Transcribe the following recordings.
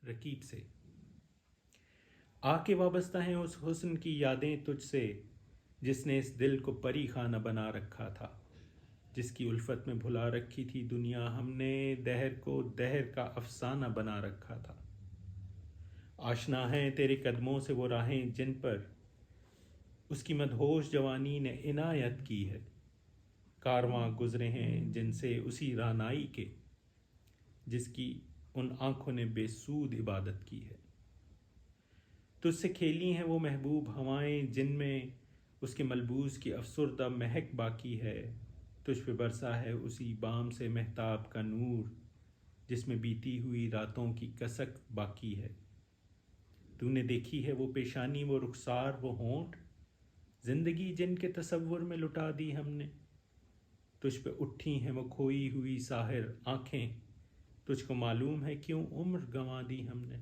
رکیب سے۔ آ کے وابستہ ہیں اس حسن کی یادیں تجھ سے جس نے اس دل کو پری خانہ بنا رکھا تھا، جس کی الفت میں بھلا رکھی تھی دنیا ہم نے، دہر کو دہر کا افسانہ بنا رکھا تھا۔ آشنا ہیں تیرے قدموں سے وہ راہیں جن پر اس کی مدہوش جوانی نے عنایت کی ہے، کارواں گزرے ہیں جن سے اسی رعنائی کے جس کی ان آنکھوں نے بے سود عبادت کی ہے۔ تجھ سے کھیلی ہیں وہ محبوب ہوائیں جن میں اس کے ملبوس کی افسردہ مہک باقی ہے، تجھ پہ برسا ہے اسی بام سے مہتاب کا نور جس میں بیتی ہوئی راتوں کی کسک باقی ہے۔ تو نے دیکھی ہے وہ پیشانی، وہ رخسار، وہ ہونٹ، زندگی جن کے تصور میں لٹا دی ہم نے، تجھ پہ اٹھی ہیں وہ کھوئی ہوئی ساحر آنکھیں، تجھ کو معلوم ہے کیوں عمر گنوا دی ہم نے۔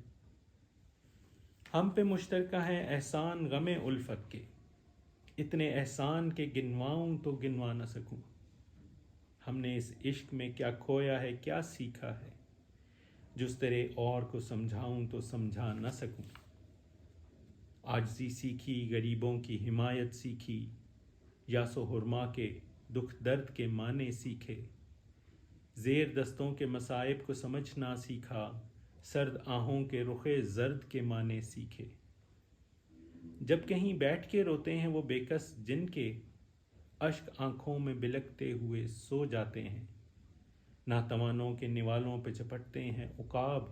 ہم پہ مشترکہ ہیں احسان غم الفت کے، اتنے احسان کے گنواؤں تو گنوا نہ سکوں، ہم نے اس عشق میں کیا کھویا ہے کیا سیکھا ہے، جس تیرے اور کو سمجھاؤں تو سمجھا نہ سکوں۔ عاجزی سیکھی، غریبوں کی حمایت سیکھی، یاس و حرما کے دکھ درد کے معنی سیکھے، زیر دستوں کے مصائب کو سمجھنا سیکھا، سرد آہوں کے رخ زرد کے معنی سیکھے۔ جب کہیں بیٹھ کے روتے ہیں وہ بے کس جن کے اشک آنکھوں میں بلکتے ہوئے سو جاتے ہیں، ناتوانوں کے نوالوں پہ چپٹتے ہیں عقاب،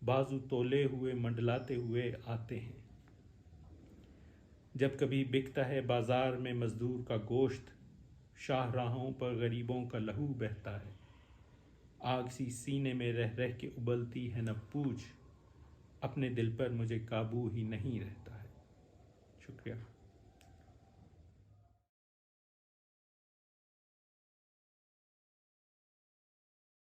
بازو تولے ہوئے منڈلاتے ہوئے آتے ہیں۔ جب کبھی بکتا ہے بازار میں مزدور کا گوشت، شاہ راہوں پر غریبوں کا لہو بہتا ہے، آگ سی سینے میں رہ رہ کے ابلتی ہے نہ پوچھ، اپنے دل پر مجھے قابو ہی نہیں رہتا ہے۔